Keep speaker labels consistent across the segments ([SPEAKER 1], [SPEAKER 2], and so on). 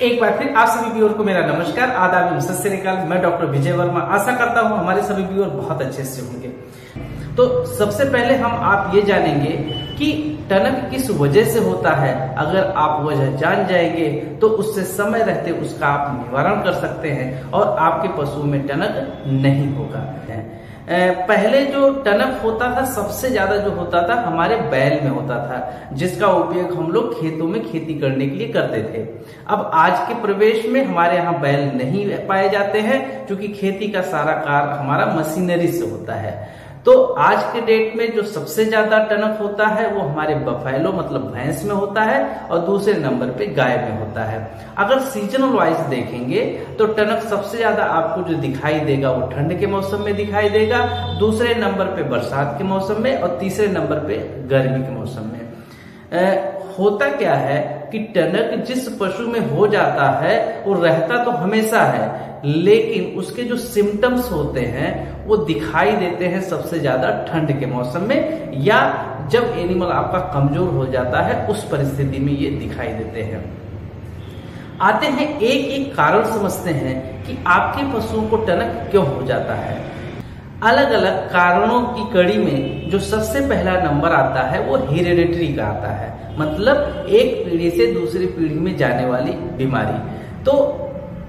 [SPEAKER 1] एक बार फिर आप सभी व्यूअर को मेरा नमस्कार, आदाब, सत श्री अकाल। मैं डॉक्टर विजय वर्मा आशा करता हूं हमारे सभी व्यूअर बहुत अच्छे से होंगे। तो सबसे पहले हम आप ये जानेंगे कि टनक किस वजह से होता है। अगर आप वजह जान जाएंगे तो उससे समय रहते उसका आप निवारण कर सकते हैं और आपके पशु में टनक नहीं होगा। पहले जो टनक होता था सबसे ज्यादा जो होता था हमारे बैल में होता था, जिसका उपयोग हम लोग खेतों में खेती करने के लिए करते थे। अब आज के प्रवेश में हमारे यहाँ बैल नहीं पाए जाते हैं, क्योंकि खेती का सारा कार्य हमारा मशीनरी से होता है। तो आज के डेट में जो सबसे ज्यादा टनक होता है वो हमारे बफैलो मतलब भैंस में होता है और दूसरे नंबर पे गाय में होता है। अगर सीजनल वाइज देखेंगे तो टनक सबसे ज्यादा आपको जो दिखाई देगा वो ठंड के मौसम में दिखाई देगा, दूसरे नंबर पे बरसात के मौसम में और तीसरे नंबर पे गर्मी के मौसम में। होता क्या है कि टनक जिस पशु में हो जाता है वो रहता तो हमेशा है, लेकिन उसके जो सिम्टम्स होते हैं वो दिखाई देते हैं सबसे ज्यादा ठंड के मौसम में, या जब एनिमल आपका कमजोर हो जाता है उस परिस्थिति में ये दिखाई देते हैं। आते हैं एक एक कारण समझते हैं कि आपके पशुओं को टनक क्यों हो जाता है। अलग अलग कारणों की कड़ी में जो सबसे पहला नंबर आता है वो हेरेडिटरी का आता है, मतलब एक पीढ़ी से दूसरी पीढ़ी में जाने वाली बीमारी। तो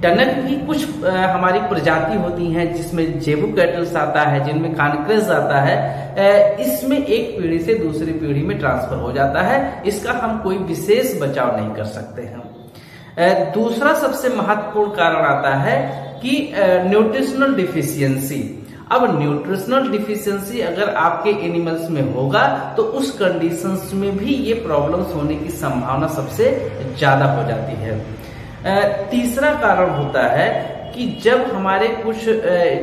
[SPEAKER 1] टनक की कुछ हमारी प्रजाति होती हैं जिसमें जेबू कैटल्स आता है, जिनमें कानक्रेस आता है। इसमें एक पीढ़ी से दूसरी पीढ़ी में ट्रांसफर हो जाता है, इसका हम कोई विशेष बचाव नहीं कर सकते हैं। दूसरा सबसे महत्वपूर्ण कारण आता है कि न्यूट्रिशनल डिफिशियंसी। अब न्यूट्रिशनल डिफिशियंसी अगर आपके एनिमल्स में होगा तो उस कंडीशंस में भी ये प्रॉब्लम्स होने की संभावना सबसे ज्यादा हो जाती है। तीसरा कारण होता है कि जब हमारे कुछ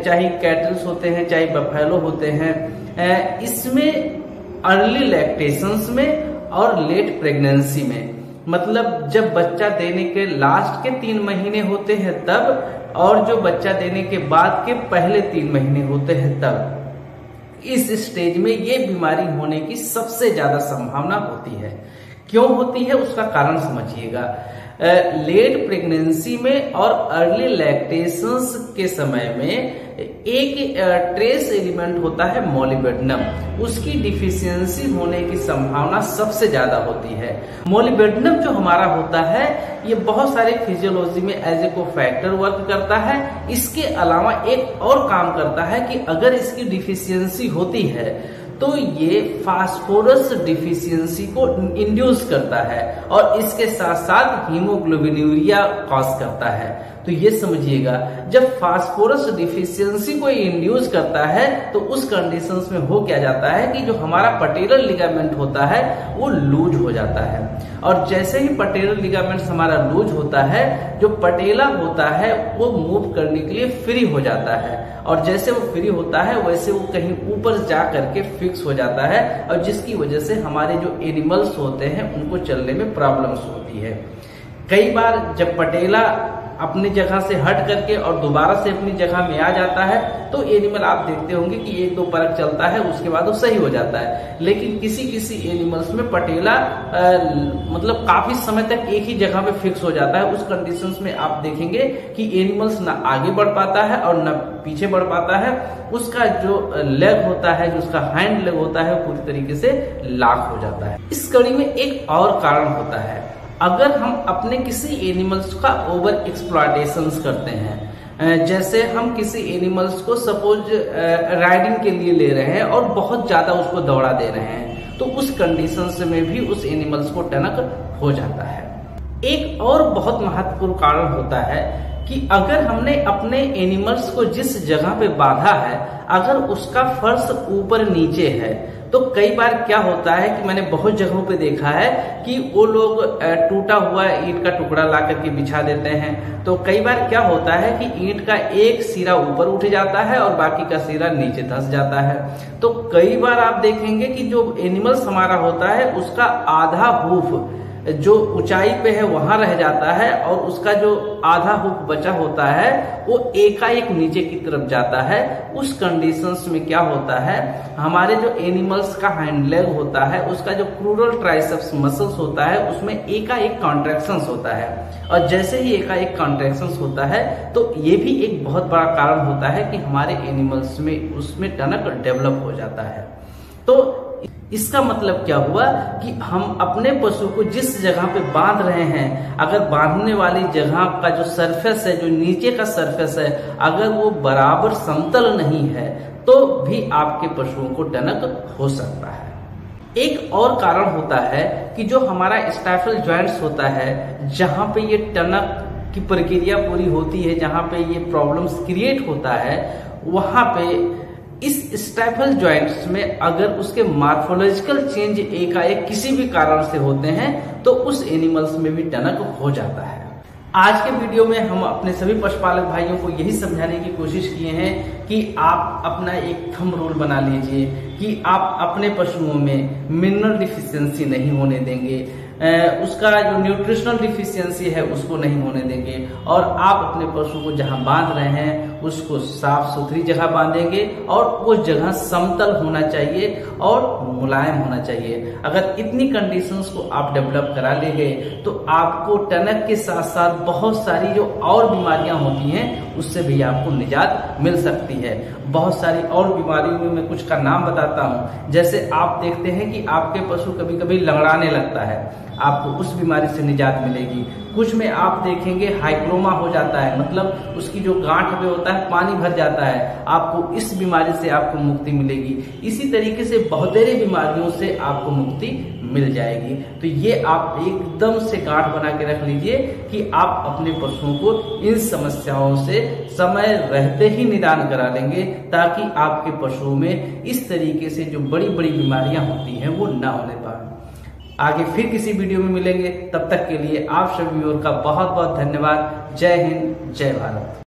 [SPEAKER 1] चाहे कैटल्स होते हैं चाहे बफैलो होते हैं, इसमें अर्ली लैक्टेशंस में और लेट प्रेगनेंसी में, मतलब जब बच्चा देने के लास्ट के 3 महीने होते हैं तब, और जो बच्चा देने के बाद के पहले 3 महीने होते हैं तब, इस स्टेज में ये बीमारी होने की सबसे ज्यादा संभावना होती है। क्यों होती है उसका कारण समझिएगा। लेट प्रेगनेंसी में और अर्ली लैक्टेशंस के समय में एक ट्रेस एलिमेंट होता है मोलिबेडनम, उसकी डिफिशियंसी होने की संभावना सबसे ज्यादा होती है। मोलिबेडनम जो हमारा होता है ये बहुत सारे फिजियोलॉजी में एज ए को फैक्टर वर्क करता है। इसके अलावा एक और काम करता है कि अगर इसकी डिफिशियंसी होती है तो ये फास्फोरस डिफिशियंसी को इंड्यूस करता है और इसके साथ साथ हीमोग्लोबिनूरिया कॉज करता है। तो ये समझिएगा, जब फास्फोरस डिफिशियंसी को इंड्यूस करता है तो उस कंडीशंस में हो क्या जाता है कि जो हमारा पटेलर लिगामेंट होता है वो लूज हो जाता है, और जैसे ही पटेलर लिगामेंट हमारा लूज होता है, जो पटेला होता है वो मूव करने के लिए फ्री हो जाता है, और जैसे वो फ्री होता है वैसे वो कहीं ऊपर जा करके फिक्स हो जाता है, और जिसकी वजह से हमारे जो एनिमल्स होते हैं उनको चलने में प्रॉब्लम्स होती है। कई बार जब पटेला अपनी जगह से हट करके और दोबारा से अपनी जगह में आ जाता है तो एनिमल आप देखते होंगे कि 1-2 परख चलता है, उसके बाद वो सही हो जाता है। लेकिन किसी किसी एनिमल्स में पटेला मतलब काफी समय तक एक ही जगह पे फिक्स हो जाता है। उस कंडीशंस में आप देखेंगे कि एनिमल्स ना आगे बढ़ पाता है और न पीछे बढ़ पाता है। उसका जो लेग होता है, जो उसका हैंड लेग होता है, पूरी तरीके से लॉक हो जाता है। इस कड़ी में एक और कारण होता है, अगर हम अपने किसी एनिमल्स का ओवर एक्सप्लॉयटेशन करते हैं, जैसे हम किसी एनिमल्स को सपोज राइडिंग के लिए ले रहे हैं और बहुत ज्यादा उसको दौड़ा दे रहे हैं, तो उस कंडीशंस में भी उस एनिमल्स को टनक हो जाता है। एक और बहुत महत्वपूर्ण कारण होता है कि अगर हमने अपने एनिमल्स को जिस जगह पे बांधा है, अगर उसका फर्श ऊपर नीचे है, तो कई बार क्या होता है कि मैंने बहुत जगहों पे देखा है कि वो लोग टूटा हुआ ईंट का टुकड़ा ला करके बिछा देते हैं। तो कई बार क्या होता है कि ईंट का एक सिरा ऊपर उठ जाता है और बाकी का सिरा नीचे धंस जाता है। तो कई बार आप देखेंगे कि जो एनिमल्स हमारा होता है उसका आधा हूफ जो ऊंचाई पे है वहां रह जाता है और उसका जो आधा हुक बचा होता है वो एकाएक नीचे की तरफ जाता है। उस कंडीशंस में क्या होता है, हमारे जो एनिमल्स का हाइंड लेग होता है उसका जो क्रूरल ट्राइसेप्स मसल्स होता है उसमें एकाएक कॉन्ट्रैक्शंस होता है, और जैसे ही एकाएक कॉन्ट्रैक्शंस होता है तो ये भी एक बहुत बड़ा कारण होता है कि हमारे एनिमल्स में उसमें टनक डेवलप हो जाता है। तो इसका मतलब क्या हुआ कि हम अपने पशु को जिस जगह पे बांध रहे हैं, अगर बांधने वाली जगह का जो सरफेस है, जो नीचे का सरफेस है, अगर वो बराबर समतल नहीं है तो भी आपके पशुओं को टनक हो सकता है। एक और कारण होता है कि जो हमारा स्टाइफल जॉइंट्स होता है, जहां पे ये टनक की प्रक्रिया पूरी होती है, जहां पे ये प्रॉब्लम्स क्रिएट होता है, वहां पे इस स्टाइफल जॉइंट्स में अगर उसके मार्फोलॉजिकल चेंज एकाएक किसी भी कारण से होते हैं तो उस एनिमल्स में भी टनक हो जाता है। आज के वीडियो में हम अपने सभी पशुपालक भाइयों को यही समझाने की कोशिश किए हैं कि आप अपना एक थंब रूल बना लीजिए कि आप अपने पशुओं में मिनरल डिफिशियंसी नहीं होने देंगे, उसका जो न्यूट्रिशनल डिफिशियंसी है उसको नहीं होने देंगे, और आप अपने पशु को जहां बांध रहे हैं उसको साफ सुथरी जगह बांधेंगे और वो जगह समतल होना चाहिए और मुलायम होना चाहिए। अगर इतनी कंडीशंस को आप डेवलप करा ले गए तो आपको टनक के साथ साथ बहुत सारी जो और बीमारियां होती हैं उससे भी आपको निजात मिल सकती है। बहुत सारी और बीमारियों में मैं कुछ का नाम बताता हूं, जैसे आप देखते हैं कि आपके पशु कभी कभी लंगड़ाने लगता है, आपको उस बीमारी से निजात मिलेगी। कुछ में आप देखेंगे हाइग्रोमा हो जाता है, मतलब उसकी जो गांठ में होता है पानी भर जाता है, आपको इस बीमारी से आपको मुक्ति मिलेगी। इसी तरीके से बहुत सारी बीमारियों से आपको मुक्ति मिल जाएगी। तो ये आप एकदम से गांठ बना के रख लीजिए कि आप अपने पशुओं को इन समस्याओं से समय रहते ही निदान करा लेंगे, ताकि आपके पशुओं में इस तरीके से जो बड़ी बड़ी बीमारियां होती हैं वो ना होने पाए। आगे फिर किसी वीडियो में मिलेंगे, तब तक के लिए आप सभी का बहुत बहुत धन्यवाद। जय हिंद, जय भारत।